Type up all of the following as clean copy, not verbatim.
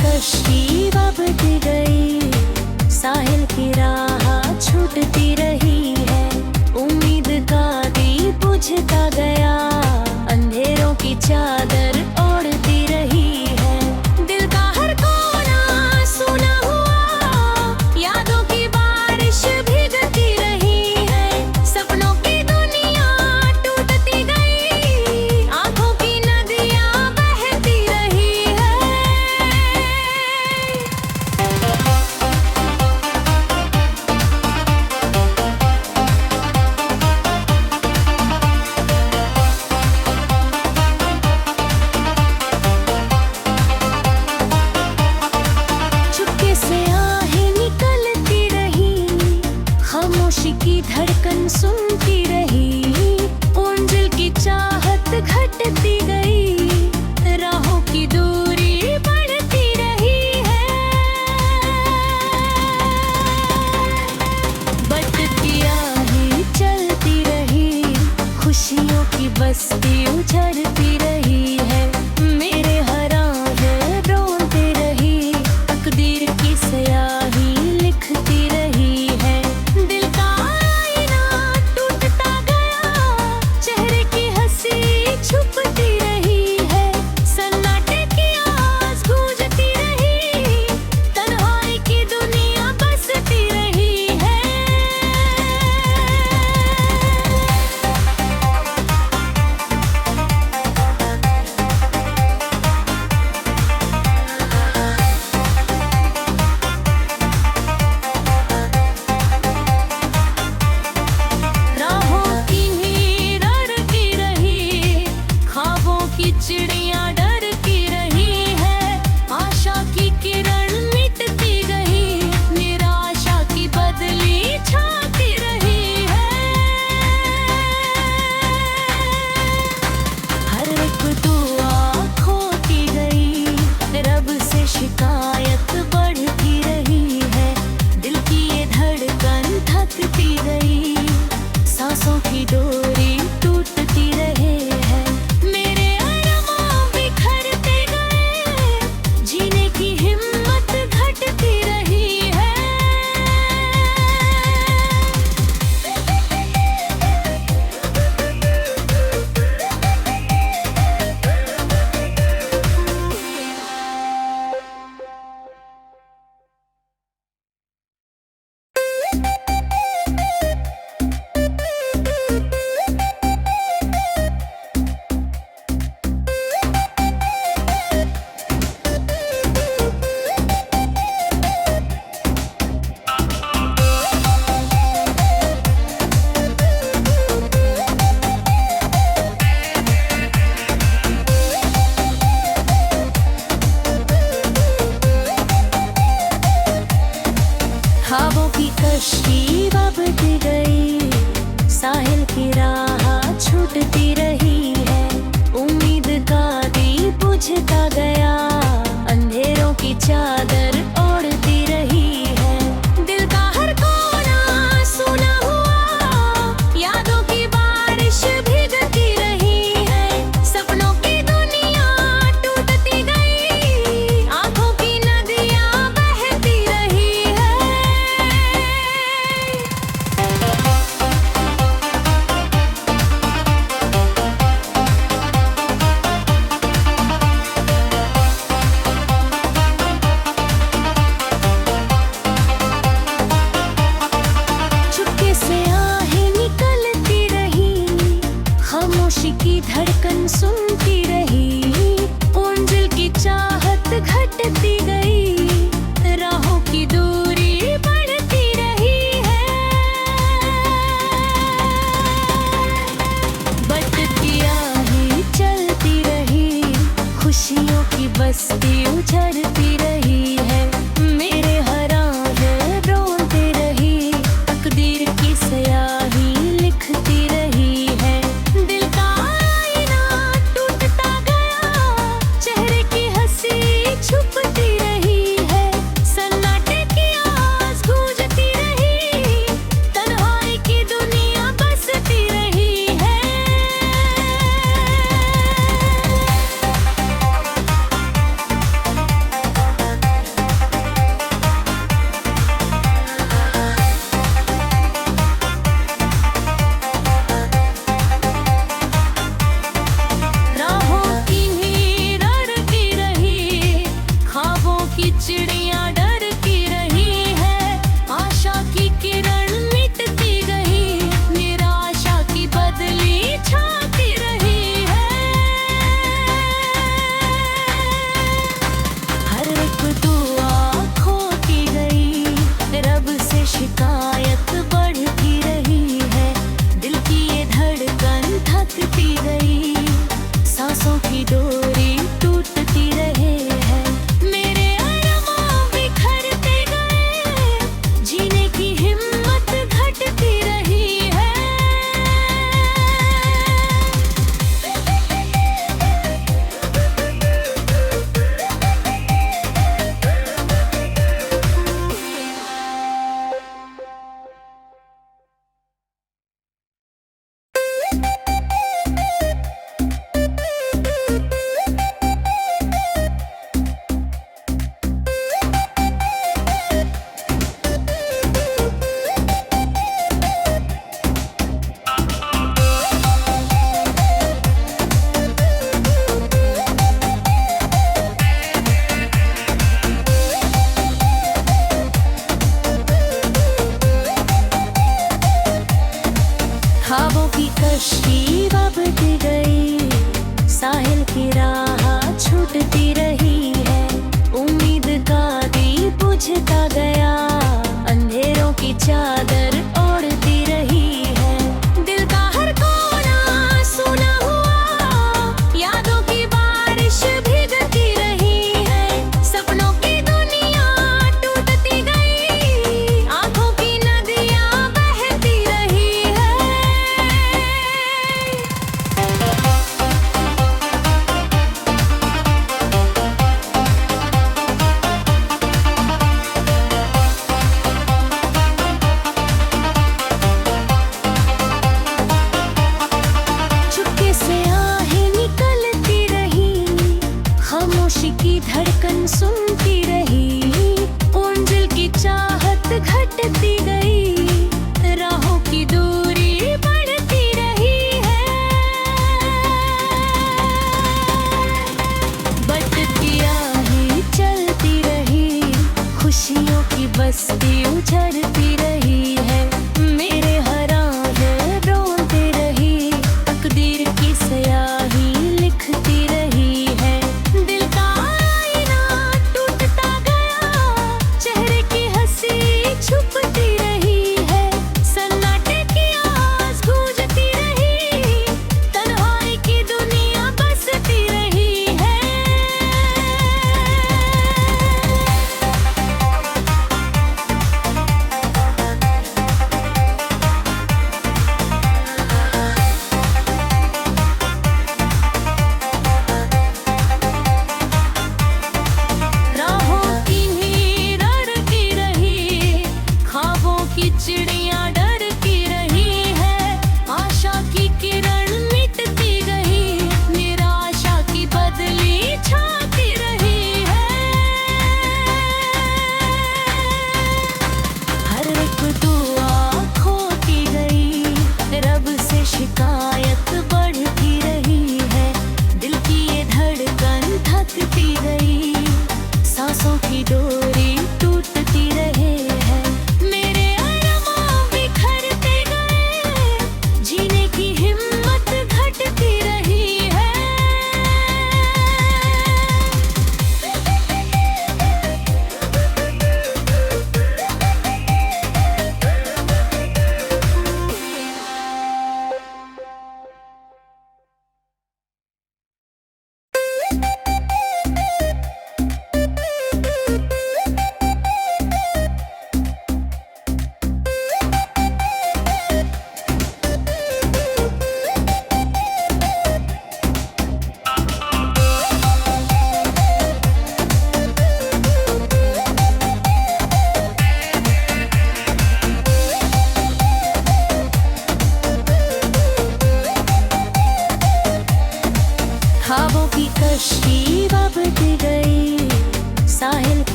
कश्ती बबत गई, साहिल की राह छूटती रही है, उम्मीद का दीप बुझता गया, अंधेरों की चादर ओढ़ती रही है, दिल का हर कोना सुना हुआ, यादों की बारिश भीगती रही है, सपनों की दुनिया टूटती गई, आंखों की नदियां बहती रही है। चुपके से आहें निकलती रही, खामोशी की धड़कन सुनती रही, मंजिल की चाहत घटती गई, राहों की दूरी बढ़ती रही है, बटकी आहें चलती रही, खुशियों की बस्ती उजड़ती रही है, मेरे हराहे रोते रही, तकदीर की स्याही लिखती रही है, दिल का आईना टूटता गया, चेहरे की हंसी छुपती रही है, सन्नाटे की आवाज गूंजती रही, तन्हाई की दुनिया बसती रही है। राहों की हीर अड़की रही, ख्वाबों की चिड़िया डरती रही है, आशा की किरण मिटती गई, निराशा की बदली छाती रही है, हर एक दुआ खोती गई, रब से शिकायत बढ़ती रही है, दिल की ये धड़कन थकती गई, सांसों की डोरी टूटती रहे है, मेरे अरमां बिखरते गए, जीने की हिम्मत घटती रही है। ख्वाबों की कश्ती बबत गई, साहिल की राह छूटती रही है, उम्मीद का दीप बुझता गया, अंधेरों की चादर ओढ़ती रही है, दिल का हर कोना सुना हुआ, यादों की बारिश भीगती रही है, सपनों की दुनिया टूटती गई, आंखों की नदियां बहती रही है। की चिड़िया डरती रही है, आशा की किरण मिटती गई, निराशा की बदली छाती रही है। हर एक दुआ खोती गई, रब से शिकायत बढ़ती रही है, दिल की ये धड़कन थकती गई, सांसों की डोरी टूटती रहे है, मेरे अरमां बिखरते गए, जीने की हिम्मत घटती रही है। ख्वाबों की कश्ती बबती गई, साहिल की राह छूटती रही है, उम्मीद का दीप बुझता गया, अंधेरों की चादर ओढ़ती रही है, दिल का हर कोना सुना हुआ, यादों की बारिश भीगती रही है, सपनों की दुनिया टूटती गई, आंखों की नदियां बहती रही है। चुपके से आहें निकलती रही, खामोशी की धड़कन सुनती रही, मंजिल की चाहत घटती गई, राहों की दूरी बढ़ती रही है, बटती आहें चलती रही, खुशियों की बस्ती उजड़ती रही है, मेरे हराने रोते रही, तकदीर की स्याही लिखती रही है, दिल का आईना टूटता गया, चेहरे की हंसी छुपती रही है, सन्नाटे की आवाज गूंजती रही, तन्हाई की दुनिया बसती रही है। राहों की नीर अड़ती रही, ख्वाबों की चिड़िया डरती रही है, आशा की किरण मिटती गई, निराशा की बदली छाती रही है। हर एक दुआ खोती गई, रब से शिकायत बढ़ती रही है, दिल की ये धड़कन थकती गई, सांसों की डोरी टूटती रहे है, मेरे अरमां बिखरते गए, जीने की हिम्मत घटती रही है।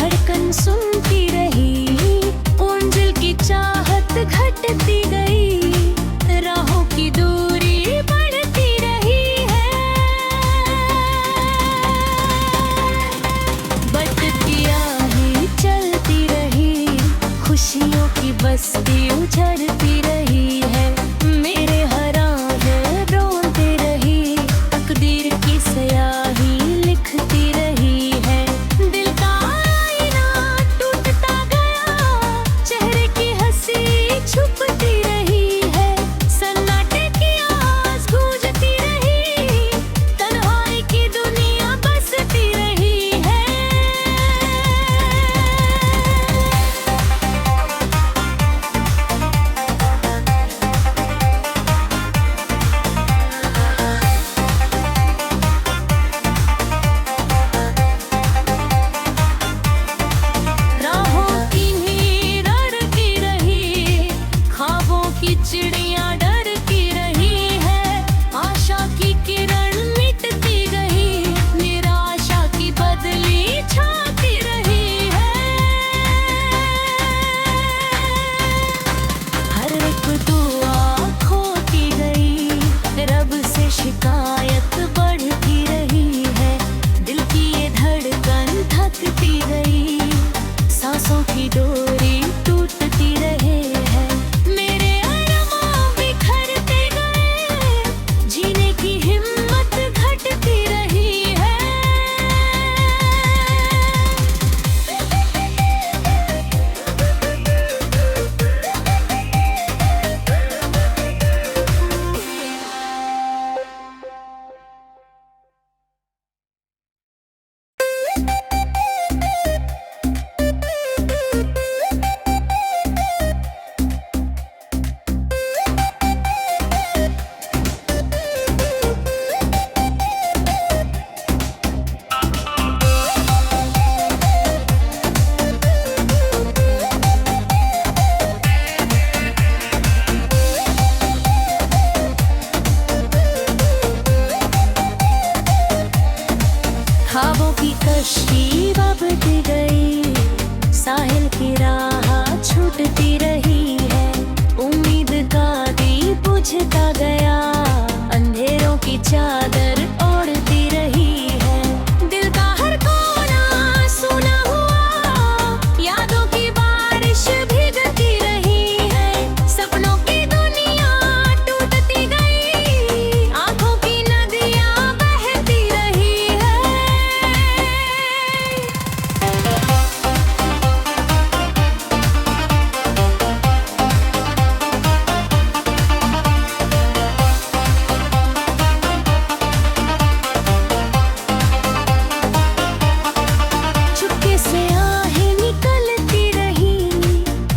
धड़कन सुनती रही, ओंजल की चाहत घटती गई, राहों की दूरी बढ़ती रही है। बटती आहें चलती रही, खुशियों की बस्ती उजड़ती रही है। मेरे हराने रोते रही, तकदीर की स्याही लिखती रही है। दिल का आईना टूटता गया, चेहरे की हंसी छुपती रही है। सन्नाटे की आवाज गूंजती रही, तन्हाई की दुनिया बसती रही है। राहों की नीर अड़ती रही, ख्वाबों की चिड़िया डरती रही है। आशा की किरण मिटती गई, निराशा की बदली छाती रही है। हर एक दुआ खोती गई, रब से शिकायत बढ़ती रही है। दिल की ये धड़कन थकती गई, सांसों की डोरी टूटती रहे है। मेरे अरमां बिखरते गए, जीने की हिम्मत घटती रही है। ख्वाबों की कश्ती बबती गई, साहिल की राह छूटती रही है। उम्मीद का दीप बुझता गया, अंधेरों की चादर ओढ़ती रही है। दिल का हर कोना सूना हुआ, यादों की बारिश भीगती रही है। सपनों की दुनिया टूटती गई, आंखों की नदियां बहती रही है। चुपके से आहें निकलती रही,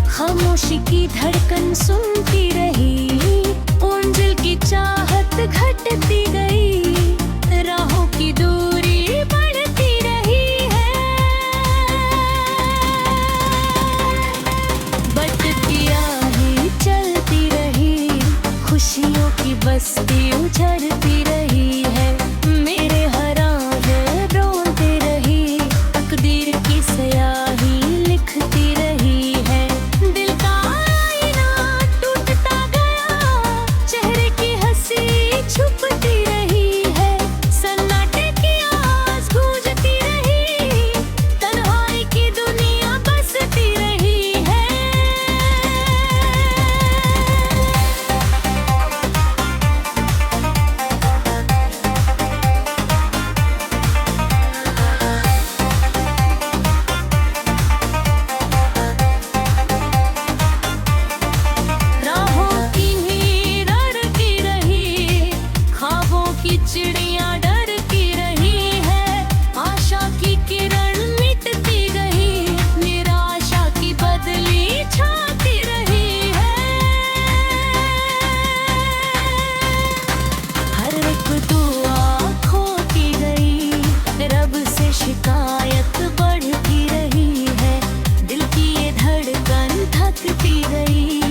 खामोशी की धड़कन सुनती रही, ओंजल की चाहत घटती गई, राहों की दूरी बढ़ती रही है। बटती आहें चलती रही, खुशियों की बस्ती उजड़ती रही है। मेरे हराने रोते रही, तकदीर की स्याही लिखती रही है। दिल का आईना टूटता गया, चेहरे की हंसी छुपती रही है। सन्नाटे की आवाज गूंजती रही, तन्हाई की दुनिया बसती रही है। राहों की नीर अड़ती रही, ख्वाबों की चिड़िया डरती रही है। आशा की किरण मिटती गई, निराशा की बदली छाती रही है। हर एक दुआ खोती गई, रब से शिकायत बढ़ती रही है। दिल की ये धड़कन थकती गई,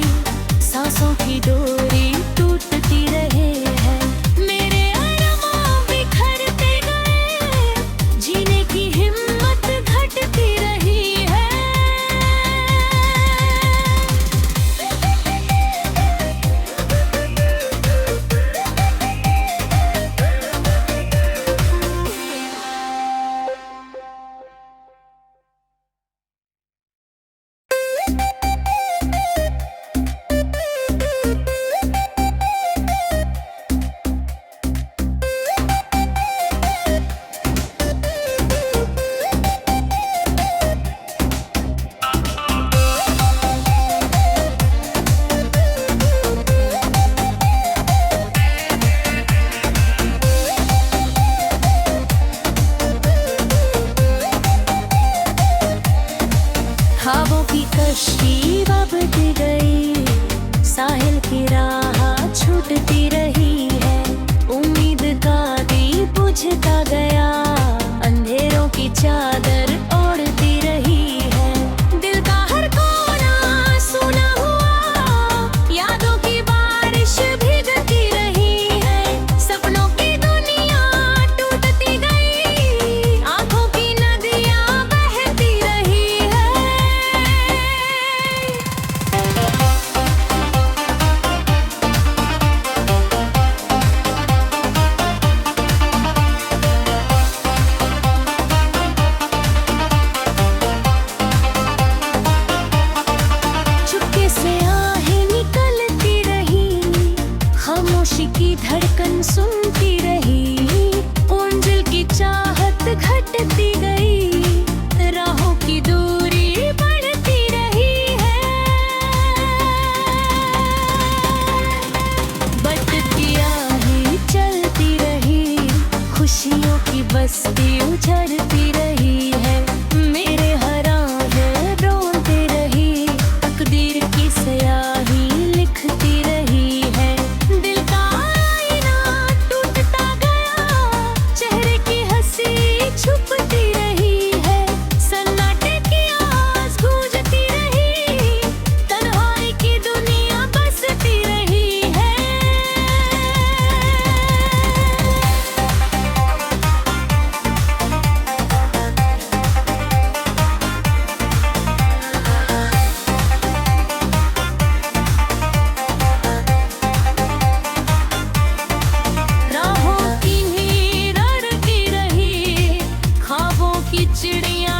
सांसों की डोरी टूटती रहे है। मेरे अरमां बिखरते गए, जीने की हिम्मत घटती रही खुशी बबती गई, साहिल की राह छूटती रही है, उम्मीद का दीप बुझता गया, अंधेरों की चादर ओढ़ती रही है, दिल का हर कोना सुना हुआ, यादों की बारिश भीगती रही है, सपनों की दुनिया टूटती गई, आंखों की नदियां बहती रही है। चुपके से आहें निकलती रही, खामोशी की धड़कन सुनती रही, मंजिल की चाहत घटती गई, राहों की दूरी बढ़ती रही है, बटती आहें चलती रही, खुशियों की बस्ती उजड़ती रही है, मेरे हराने रोते रही, तकदीर की स्याही लिखती रही है, दिल का आईना टूटता गया, चेहरे की हंसी छुपती रही है, सन्नाटे की आवाज गूंजती रही, तन्हाई की दुनिया बसती रही है। राहों की नीर अड़ती रही, ख्वाबों की चिड़िया